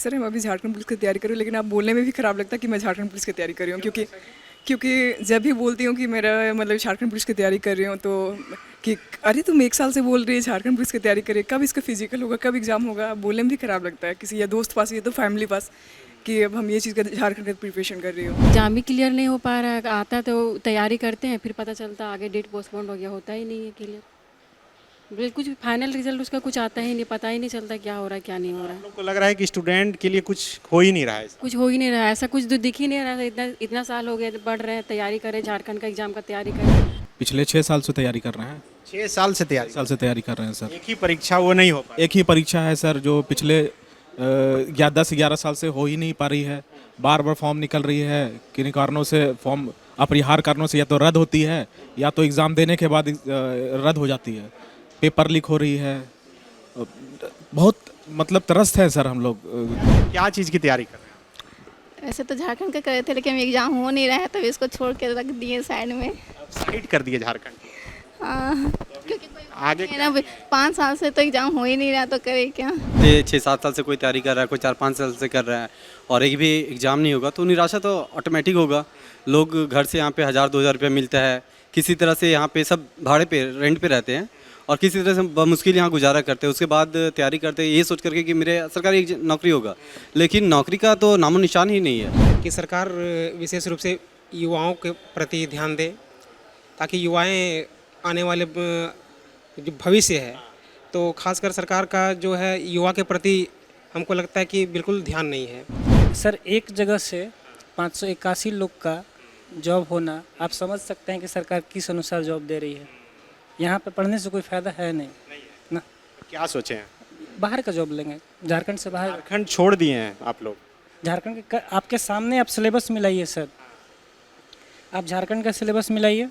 Sir मैं अभी Jharkhand police की तैयारी कर रही हूँ, लेकिन आप बोलने में भी ख़राब लगता है कि मैं झारखंड पुलिस की तैयारी कर रही हूँ, क्योंकि जब भी बोलती हूँ कि मेरा मतलब झारखंड पुलिस की तैयारी कर रही हूँ तो कि अरे तुम 1 साल से बोल रही है झारखंड पुलिस की तैयारी करिए, कब इसका फिजिकल होगा, कब एग्जाम होगा। बोलने में भी ख़राब लगता है किसी या दोस्त पास या तो फैमिली पास कि अब हम ये चीज़ का झारखंड का प्रिपरेशन कर रही हूँ। एग्ज़ाम भी क्लियर नहीं हो पा रहा है, आता है तो तैयारी करते हैं, फिर पता चलता आगे डेट पोस्टपोन हो गया, होता ही नहीं है क्लियर। कुछ फाइनल रिजल्ट उसका कुछ आता ही नहीं, पता ही नहीं चलता क्या हो रहा है क्या नहीं हो रहा है। हम लोग को लग रहा है कि स्टूडेंट के लिए कुछ हो ही नहीं रहा है ऐसा। कुछ हो ही नहीं रहा है, ऐसा कुछ तो दिख ही नहीं रहा है। इतना इतना साल हो गया, पढ़ रहे हैं, तैयारी कर रहे हैं, झारखंड का एग्ज़ाम का तैयारी कर रहे हैं। पिछले 6 साल से तैयारी कर रहे हैं। 6 साल से तैयारी। 6 साल से तैयारी कर रहे हैं सर। एक ही परीक्षा वो नहीं हो पा एक ही परीक्षा है सर जो पिछले 10-11 साल से हो ही नहीं पा रही है। बार बार फॉर्म निकल रही है, किन्हीं कारणों से फॉर्म अपरिहार्य कारणों से या तो रद्द होती है या तो एग्ज़ाम देने के बाद रद्द हो जाती है। पेपर लीक हो रही है। बहुत मतलब त्रस्त है सर हम लोग। क्या चीज़ की तैयारी कर रहे हैं? वैसे तो झारखंड का करे थे, लेकिन एग्ज़ाम हो नहीं रहा है तो इसको छोड़ के रख दिए साइड में। साइड कर दिए झारखंड। हाँ, क्योंकि कोई आगे है ना, 5 साल से तो एग्ज़ाम हो ही नहीं रहा तो करे क्या। ये 6-7 साल से कोई तैयारी कर रहा है, कोई 4-5 साल से कर रहा है और एक भी एग्ज़ाम नहीं होगा तो निराशा तो ऑटोमेटिक होगा। लोग घर से यहाँ पे 1000-2000 रुपये मिलता है, किसी तरह से यहाँ पे सब भाड़े पे रेंट पे रहते हैं और किसी तरह से बमुश्किल यहाँ गुजारा करते हैं। उसके बाद तैयारी करते हैं ये सोच करके कि मेरे सरकारी नौकरी होगा, लेकिन नौकरी का तो नामो निशान ही नहीं है। कि सरकार विशेष रूप से युवाओं के प्रति ध्यान दे, ताकि युवाएं आने वाले जो भविष्य है, तो खासकर सरकार का जो है युवा के प्रति हमको लगता है कि बिल्कुल ध्यान नहीं है। सर एक जगह से 581 लोग का जॉब होना, आप समझ सकते हैं कि सरकार किस अनुसार जॉब दे रही है। यहाँ पे पढ़ने से कोई फ़ायदा है नहीं ना। क्या सोचे हैं? बाहर का जॉब लेंगे, झारखंड से बाहर। झारखंड छोड़ दिए हैं आप लोग। झारखंड के आपके सामने आप सिलेबस मिलाइए सर। आप झारखंड का सिलेबस मिलाइए,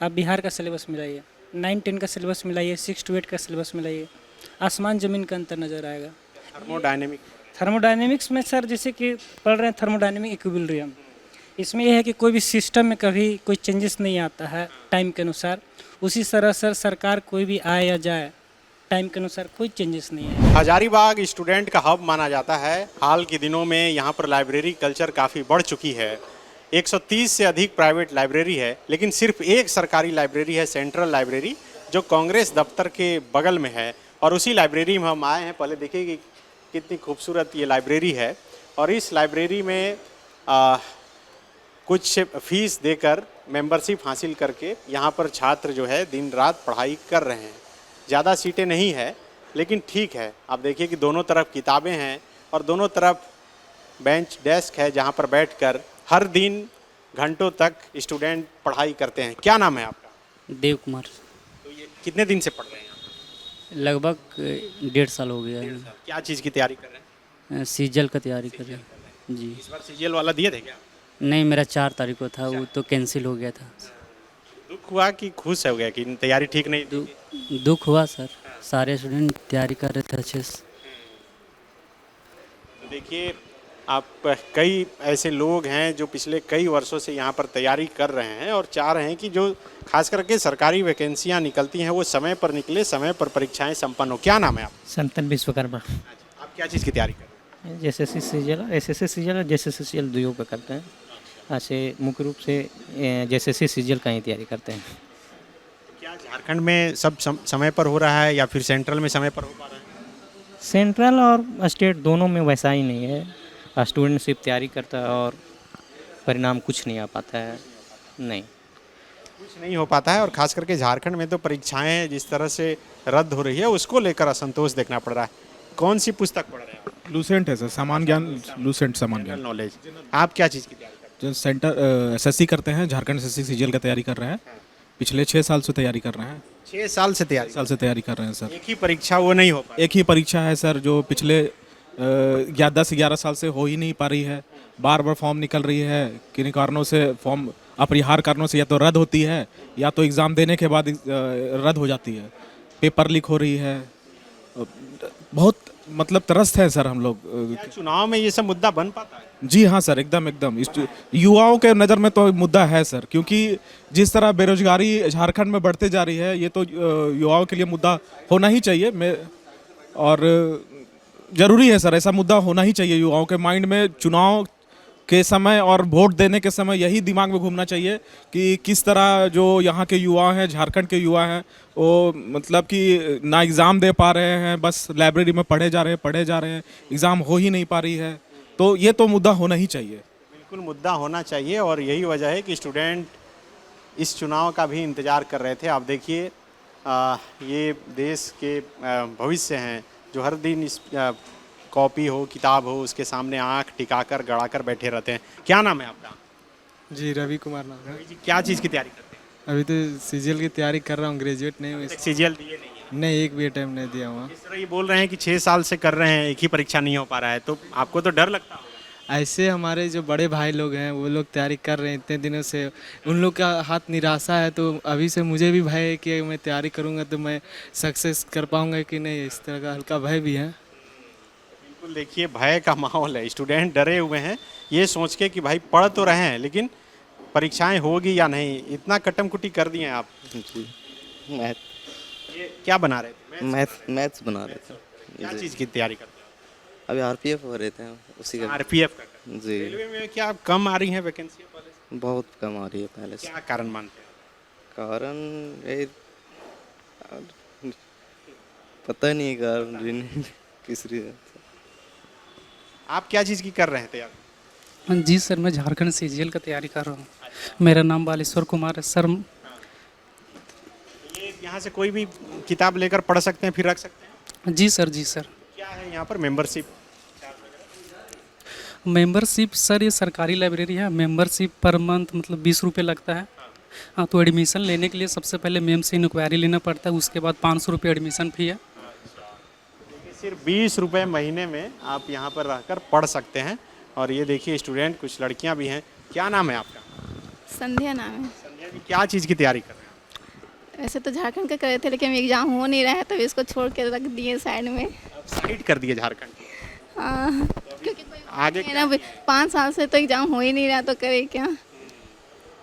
आप बिहार का सिलेबस मिलाइए, 9-10 का सिलेबस मिलाइए, 6 to 8 का सिलेबस मिलाइए, आसमान ज़मीन का अंतर नज़र आएगा। थर्मोडायनेमिक्स में सर जैसे कि पढ़ रहे हैं थर्मोडायनेमिक इक्विलिब्रियम, इसमें यह है कि कोई भी सिस्टम में कभी कोई चेंजेस नहीं आता है टाइम के अनुसार। उसी तरह सर सरकार कोई भी आए या जाए, टाइम के अनुसार कोई चेंजेस नहीं है। हजारीबाग स्टूडेंट का हब माना जाता है। हाल के दिनों में यहाँ पर लाइब्रेरी कल्चर काफ़ी बढ़ चुकी है। 130 से अधिक प्राइवेट लाइब्रेरी है, लेकिन सिर्फ एक सरकारी लाइब्रेरी है, सेंट्रल लाइब्रेरी, जो कांग्रेस दफ्तर के बगल में है। और उसी लाइब्रेरी में हम आए हैं। पहले देखिए कि कितनी खूबसूरत ये लाइब्रेरी है। और इस लाइब्रेरी में कुछ फीस देकर मेंबरशिप हासिल करके यहाँ पर छात्र जो है दिन रात पढ़ाई कर रहे हैं। ज़्यादा सीटें नहीं है, लेकिन ठीक है। आप देखिए कि दोनों तरफ किताबें हैं और दोनों तरफ बेंच डेस्क है, जहाँ पर बैठकर हर दिन घंटों तक स्टूडेंट पढ़ाई करते हैं। क्या नाम है आपका? देव कुमार। तो ये कितने दिन से पढ़ रहे हैं आप? लगभग 1.5 साल हो गया है। क्या चीज़ की तैयारी कर रहे हैं? सीजल का तैयारी कर रहे हैं जी। इस बार सीजीएल वाला दिए थे क्या? नहीं, मेरा 4 तारीख को था, वो तो कैंसिल हो गया था। दुख हुआ कि खुश हो गया कि तैयारी ठीक नहीं थी? दुख हुआ सर, सारे स्टूडेंट तैयारी कर रहे थे अच्छे से। तो देखिए, आप कई ऐसे लोग हैं जो पिछले कई वर्षों से यहाँ पर तैयारी कर रहे हैं और चाह रहे हैं कि जो खास करके सरकारी वैकेंसियाँ निकलती हैं वो समय पर निकले, समय पर परीक्षाएं संपन्न हो। क्या नाम है आपका? संतन विश्वकर्मा। आप क्या चीज़ की तैयारी कर रहे हैं? जेएसएससी सीजीएल, एसएससी सीजीएल और जेएसएससी सीजीएल दोनों पे करते हैं। ऐसे मुख्य रूप से जेएसएससी सीजीएल का ही तैयारी करते हैं। क्या झारखंड में सब समय पर हो रहा है या फिर सेंट्रल में समय पर हो पा रहा है? सेंट्रल और स्टेट दोनों में वैसा ही नहीं है। स्टूडेंट सिर्फ तैयारी करता है और परिणाम कुछ नहीं आ पाता है। नहीं, कुछ नहीं हो पाता है। और ख़ास करके झारखंड में तो परीक्षाएं जिस तरह से रद्द हो रही है उसको लेकर असंतोष देखना पड़ रहा है। कौन सी पुस्तक पढ़ रहे हैं? लूसेंट है सर, सामान्य ज्ञान, लूसेंट सामान्य ज्ञान नॉलेज। आप क्या चीज़ की तैयारी कर रहे जो सेंटर एसएससी करते हैं, झारखंड एसएससी सीजीएल का तैयारी कर रहे हैं। पिछले 6 साल से तैयारी कर रहे हैं। 6 साल से तैयारी? 6 साल से तैयारी कर रहे हैं सर। एक ही परीक्षा वो नहीं हो पा? एक ही परीक्षा है सर जो पिछले 10-11 साल से हो ही नहीं पा रही है। बार बार फॉर्म निकल रही है, किन्हीं कारणों से फॉर्म अपरिहार्य कारणों से या तो रद्द होती है या तो एग्ज़ाम देने के बाद रद्द हो जाती है। पेपर लीक हो रही है। बहुत मतलब त्रस्त है सर हम लोग। क्या चुनाव में ये सब मुद्दा बन पाता है? जी हाँ सर, एकदम युवाओं के नज़र में तो मुद्दा है सर, क्योंकि जिस तरह बेरोजगारी झारखंड में बढ़ते जा रही है, ये तो युवाओं के लिए मुद्दा होना ही चाहिए। और जरूरी है सर, ऐसा मुद्दा होना ही चाहिए। युवाओं के माइंड में चुनाव के समय और वोट देने के समय यही दिमाग में घूमना चाहिए कि किस तरह जो यहाँ के युवा हैं, झारखंड के युवा हैं, वो मतलब कि ना एग्ज़ाम दे पा रहे हैं, बस लाइब्रेरी में पढ़े जा रहे हैं, एग्ज़ाम हो ही नहीं पा रही है। तो ये तो मुद्दा होना ही चाहिए। बिल्कुल मुद्दा होना चाहिए और यही वजह है कि स्टूडेंट इस चुनाव का भी इंतज़ार कर रहे थे। आप देखिए ये देश के भविष्य हैं जो हर दिन इस कॉपी हो, किताब हो, उसके सामने आंख टिकाकर गड़ाकर बैठे रहते हैं। क्या नाम है आपका? जी रवि कुमार नाम है। जी क्या चीज़ की तैयारी करते हैं? अभी तो सीजीएल की तैयारी कर रहा हूँ, ग्रेजुएट नहीं हूँ। सीजीएल दिए नहीं है? नहीं, एक भी अटैम्प्ट नहीं दिया हुआ। इस तरह ये बोल रहे हैं कि 6 साल से कर रहे हैं, एक ही परीक्षा नहीं हो पा रहा है, तो आपको तो डर लगता होगा। ऐसे हमारे जो बड़े भाई लोग हैं वो लोग तैयारी कर रहे हैं इतने दिनों से, उन लोग का हाथ निराशा है, तो अभी से मुझे भी भय है कि मैं तैयारी करूँगा तो मैं सक्सेस कर पाऊँगा कि नहीं, इस तरह का हल्का भय भी है। बिल्कुल देखिए भय का माहौल है, स्टूडेंट डरे हुए हैं ये सोच के कि भाई पढ़ तो रहे हैं लेकिन परीक्षाएं होगी या नहीं, इतना कटम कुटी कर दिए हैं आप। जी मैथ, ये क्या बना रहे थे? मैथ्स बना रहे थे। क्या चीज़ की तैयारी करते हैं? अभी आरपीएफ हो रहे थे उसी का। आरपीएफ का? जी रेलवे में क्या कम आ रही हैं वैकेंसी पहले से? बहुत कम आ रही है पहले से। क्या कारण मानते हैं? कारण ये पता नहीं कारण किस रीजन। आप क्या चीज़ की कर रहे हैं तैयारी? जी सर, मैं झारखंड सीजीएल का तैयारी कर रहा हूँ। मेरा नाम बालेश्वर कुमार है सर। ये यहाँ से कोई भी किताब लेकर पढ़ सकते हैं, फिर रख सकते हैं? जी सर, जी सर। क्या है यहाँ पर मेंबरशिप? मेंबरशिप सर, ये सरकारी लाइब्रेरी है। मेंबरशिप पर मंथ मतलब 20 रुपये लगता है। हाँ, तो एडमिशन लेने के लिए सबसे पहले मेम से इंक्वायरी लेना पड़ता है, उसके बाद 500 रुपये एडमिशन फी है। सिर्फ 20 रुपये महीने में आप यहाँ पर रहकर पढ़ सकते हैं। और ये देखिए स्टूडेंट, कुछ लड़कियाँ भी हैं। क्या नाम है आपका? संध्या नाम है। संध्या जी, क्या चीज़ की तैयारी कर रहे हैं? वैसे तो झारखंड का करे थे लेकिन एग्ज़ाम हो नहीं रहा है तो इसको छोड़ के रख दिए साइड में। साइड कर दिए झारखंड? हाँ, क्योंकि कोई आगे है ना, 5 साल से तो एग्ज़ाम हो ही नहीं रहा तो करे क्या।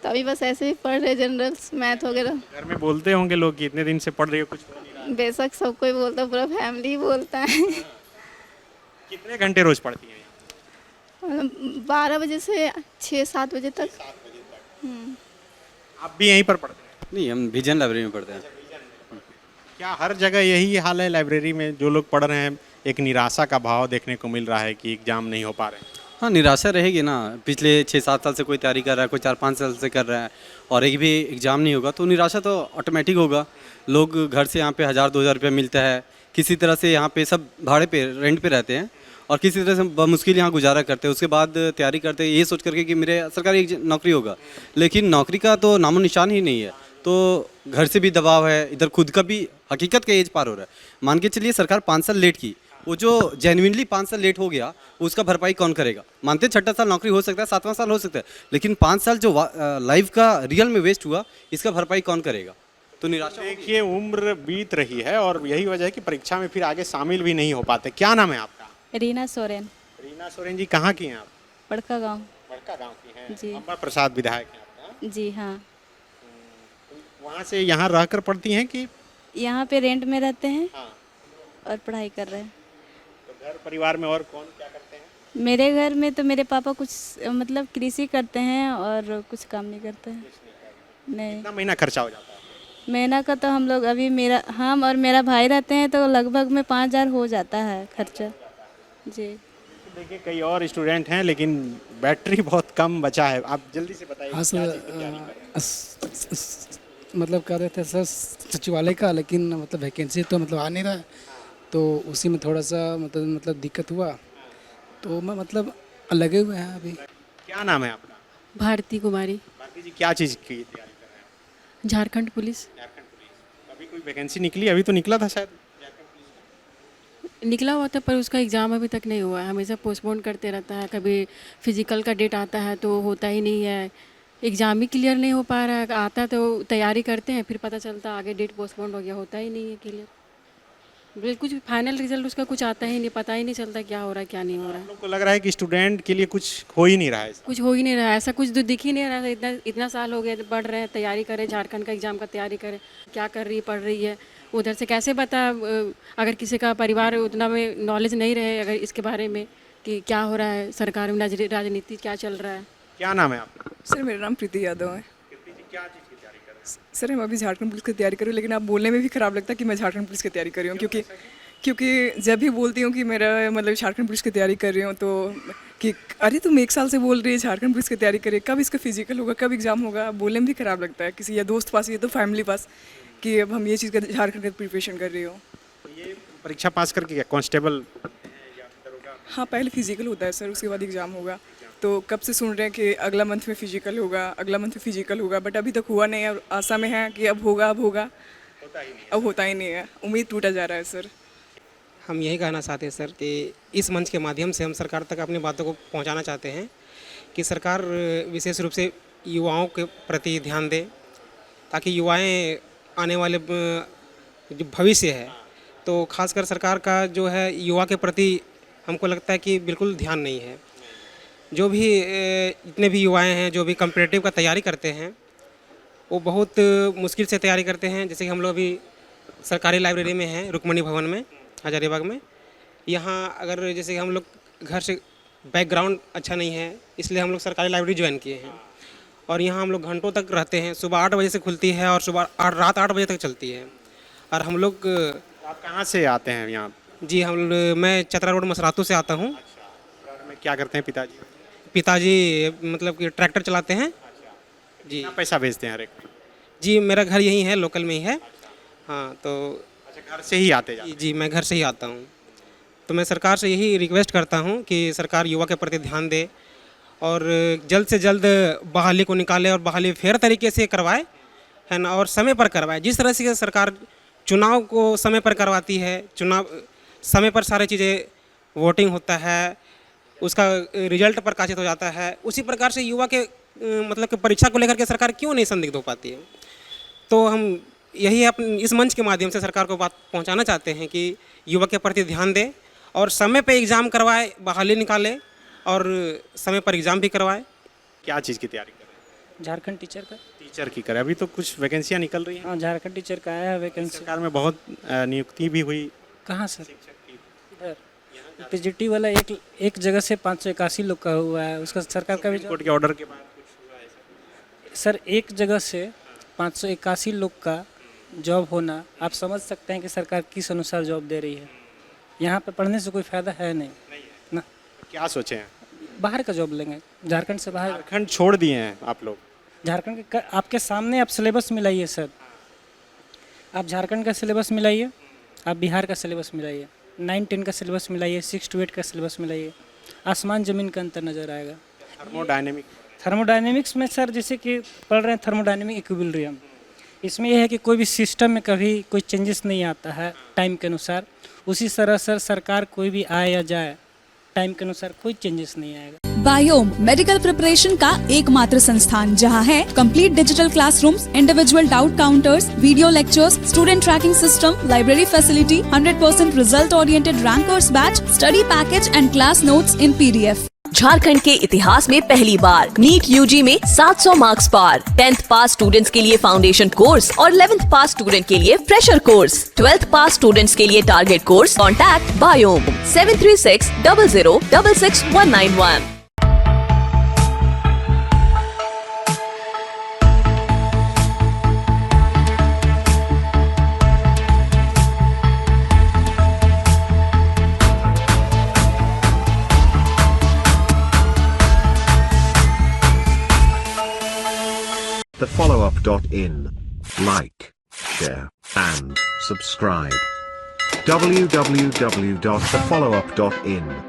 तो अभी बस ऐसे ही पढ़ रहे, जनरल मैथ वगैरह। घर में बोलते होंगे लोग कि इतने दिन से पढ़ रही हो, कुछ हो नहीं रहा? बेशक सब कोई बोलता है, पूरा फैमिली बोलता है। कितने घंटे रोज पढ़ती हैं? 12 बजे से 6-7 बजे तक। आप भी यहीं पर पढ़ते हैं? नहीं, हम विजन लाइब्रेरी में पढ़ते हैं। क्या हर जगह यही हाल है लाइब्रेरी में? जो लोग पढ़ रहे हैं एक निराशा का भाव देखने को मिल रहा है कि एग्जाम नहीं हो पा रहे हैं। हाँ, निराशा रहेगी ना। पिछले 6-7 साल से कोई तैयारी कर रहा है, कोई 4-5 साल से कर रहा है और एक भी एग्ज़ाम नहीं होगा तो निराशा तो ऑटोमेटिक होगा। लोग घर से यहाँ पे 1000-2000 रुपये मिलता है, किसी तरह से यहाँ पे सब भाड़े पे, रेंट पे रहते हैं और किसी तरह से मुश्किल यहाँ गुजारा करते हैं। उसके बाद तैयारी करते हैं ये सोच करके कि मेरे सरकारी नौकरी होगा, लेकिन नौकरी का तो नामो निशान ही नहीं है। तो घर से भी दबाव है, इधर खुद का भी हकीकत का एज पार हो रहा है। मान के चलिए सरकार 5 साल लेट की, वो जो जेन्युइनली 5 साल लेट हो गया उसका भरपाई कौन करेगा? मानते 6ठा साल नौकरी हो सकता है, 7वां साल हो सकता है, लेकिन 5 साल जो लाइफ का रियल में वेस्ट हुआ इसका भरपाई कौन करेगा? तो निराशा। देखिए उम्र बीत रही है और यही वजह है कि परीक्षा में फिर आगे शामिल भी नहीं हो पाते। क्या नाम है आपका? रीना सोरेन। रीना सोरेन जी, कहाँ की हैं आप? बड़का गांव। बड़का गांव की हैं? जी। अमर प्रसाद विधायक हैं आपका? जी हाँ। वहाँ से यहाँ रहकर पढ़ती हैं कि? यहाँ पे रेंट में रहते हैं। हाँ। और पढ़ाई कर रहे हैं। तो घर परिवार में और कौन क्या करते हैं? मेरे घर में तो मेरे पापा कुछ मतलब कृषि करते हैं और कुछ काम नहीं करते हैं। नहीं। कितना महीना खर्चा हो जाता है? महीना का तो हम लोग अभी हम और मेरा भाई रहते हैं तो लगभग में 5000 हो जाता है खर्चा। जी। देखिए कई और स्टूडेंट हैं लेकिन बैटरी बहुत कम बचा है। आप जल्दी से बताइए। हाँ सर, मतलब कर रहे थे सर सचिवालय का, लेकिन मतलब वैकेंसी तो मतलब आ नहीं रहा है, तो उसी में थोड़ा सा मतलब दिक्कत हुआ, तो मैं मतलब लगे हुए हैं अभी। क्या नाम है आपका? भारती कुमारी। भारती जी, क्या चीज़ की तैयारी कर रहे हैं? झारखंड पुलिस। झारखंड पुलिस। अभी कोई वैकेंसी निकली? अभी तो निकला था शायद निकला हुआ था पर उसका एग्ज़ाम अभी तक नहीं हुआ है, हमेशा पोस्टपोन करते रहता है। कभी फिजिकल का डेट आता है तो होता ही नहीं है, एग्ज़ाम ही क्लियर नहीं हो पा रहा है। आता तो तैयारी करते हैं, फिर पता चलता आगे डेट पोस्टपोन हो गया, होता ही नहीं है क्लियर। कुछ फाइनल रिजल्ट उसका कुछ आता ही नहीं, पता ही नहीं चलता क्या हो रहा है क्या नहीं हो रहा है। लोग को लग रहा है कि स्टूडेंट के लिए कुछ हो ही नहीं रहा है। कुछ हो ही नहीं रहा है, ऐसा कुछ तो दिख ही नहीं रहा है। इतना साल हो गया, पढ़ रहे हैं, तैयारी करें, झारखंड का एग्ज़ाम का तैयारी करें, क्या कर रही है, पढ़ रही है, उधर से कैसे पता अगर किसी का परिवार उतना में नॉलेज नहीं रहे अगर इसके बारे में कि क्या हो रहा है सरकार में, राजनीति क्या चल रहा है। क्या नाम है आपका? सर मेरा नाम प्रीति यादव है। सर मैं अभी झारखंड पुलिस की तैयारी कर रही हूँ, लेकिन आप बोलने में भी ख़राब लगता है कि मैं झारखंड पुलिस की तैयारी कर रही हूँ, क्योंकि जब भी बोलती हूँ कि मेरा मतलब झारखंड पुलिस की तैयारी कर रही हूँ तो कि अरे तुम 1 साल से बोल रही है झारखंड पुलिस की तैयारी करिए, कब इसका फिजिकल होगा, कब एग्ज़ाम होगा। बोलने में भी ख़राब लगता है किसी या दोस्त पास या तो फैमिली पास कि अब हम ये चीज़ का झारखंड का प्रिपरेशन कर रही हूँ। ये परीक्षा पास करके क्या कांस्टेबल? हाँ पहले फिजिकल होता है सर, उसके बाद एग्ज़ाम होगा। तो कब से सुन रहे हैं कि अगला मंथ में फिजिकल होगा, अगला मंथ में फिजिकल होगा, बट अभी तक हुआ नहीं है। आशा में है कि अब होगा, अब होता ही नहीं है। उम्मीद टूटा जा रहा है सर। हम यही कहना चाहते हैं सर कि इस मंच के माध्यम से हम सरकार तक अपनी बातों को पहुंचाना चाहते हैं कि सरकार विशेष रूप से युवाओं के प्रति ध्यान दे, ताकि युवाएं आने वाले जो भविष्य है, तो खासकर सरकार का जो है युवा के प्रति हमको लगता है कि बिल्कुल ध्यान नहीं है। जो भी जितने भी युवाएं हैं जो भी कॉम्पिटिटिव का तैयारी करते हैं वो बहुत मुश्किल से तैयारी करते हैं। जैसे कि हम लोग अभी सरकारी लाइब्रेरी में हैं, रुक्मणी भवन में, हजारीबाग में। यहाँ अगर जैसे कि हम लोग घर से बैकग्राउंड अच्छा नहीं है, इसलिए हम लोग सरकारी लाइब्रेरी ज्वाइन किए हैं और यहाँ हम लोग घंटों तक रहते हैं। सुबह 8 बजे से खुलती है और रात 8 बजे तक चलती है। और हम लोग आप कहाँ से आते हैं यहाँ? जी मैं चतरा रोड मसरातू से आता हूँ। घर में क्या करते हैं पिताजी? पिताजी मतलब कि ट्रैक्टर चलाते हैं जी। कितना पैसा भेजते हैं हर एक? जी मेरा घर यहीं है, लोकल में ही है। हाँ तो अच्छा, घर से ही आते जाते? जी मैं घर से ही आता हूँ। तो मैं सरकार से यही रिक्वेस्ट करता हूँ कि सरकार युवा के प्रति ध्यान दे और जल्द से जल्द बहाली को निकाले और बहाली फेयर तरीके से करवाए, है ना, और समय पर करवाए। जिस तरह से सरकार चुनाव को समय पर करवाती है, चुनाव समय पर सारी चीज़ें वोटिंग होता है, उसका रिजल्ट प्रकाशित हो जाता है, उसी प्रकार से युवा के मतलब कि परीक्षा को लेकर के सरकार क्यों नहीं संदिग्ध हो पाती है। तो हम यही अपने इस मंच के माध्यम से सरकार को बात पहुंचाना चाहते हैं कि युवा के प्रति ध्यान दे और समय पे एग्ज़ाम करवाए, बहाली निकाले और समय पर एग्ज़ाम भी करवाए। क्या चीज़ की तैयारी कर रहे हैं? झारखंड टीचर का। टीचर की करें? अभी तो कुछ वैकेंसियाँ निकल रही हैं। हाँ झारखंड टीचर का आया है वैकेंसी। सरकार में बहुत नियुक्ति भी हुई। कहाँ सर? इधर पीजीटी वाला एक जगह से 581 लोग का हुआ है, उसका सरकार का भी कोर्ट के ऑर्डर के बाद कुछ हुआ है सर। एक जगह से 581 लोग का जॉब होना, आप समझ सकते हैं कि सरकार किस अनुसार जॉब दे रही है। यहाँ पे पढ़ने से कोई फ़ायदा है नहीं ना। क्या सोचे हैं? बाहर का जॉब लेंगे, झारखंड से बाहर। झारखंड छोड़ दिए हैं आप लोग? झारखंड के आपके सामने आप सिलेबस मिलाइए सर। आप झारखंड का सिलेबस मिलाइए, आप बिहार का सिलेबस मिलाइए, 9-10 का सिलेबस मिलाइए, 6 to 8 का सिलेबस मिलाइए, आसमान ज़मीन का अंतर नज़र आएगा। थर्मोडायनेमिक्स में सर जैसे कि पढ़ रहे हैं थर्मोडायनेमिक इक्विलिब्रियम, इसमें यह है कि कोई भी सिस्टम में कभी कोई चेंजेस नहीं आता है टाइम के अनुसार। उसी तरह सर सरकार कोई भी आए या जाए, टाइम के अनुसार कोई चेंजेस नहीं आएगा। बायोम मेडिकल प्रिपरेशन का एकमात्र संस्थान जहां है complete digital classrooms, individual doubt counters, video lectures, student tracking system, library facility, 100% result oriented rankers batch, study package and class notes in PDF। Jharkhand के इतिहास में पहली बार नीट यूजी में 700 मार्क्स पार। 10th पास स्टूडेंट्स के लिए फाउंडेशन कोर्स और 11th पास student के लिए फ्रेशर कोर्स। 12th पास स्टूडेंट्स के लिए target course. Contact biome 7360066191। thefollowup.in. Like, share, and subscribe. www.thefollowup.in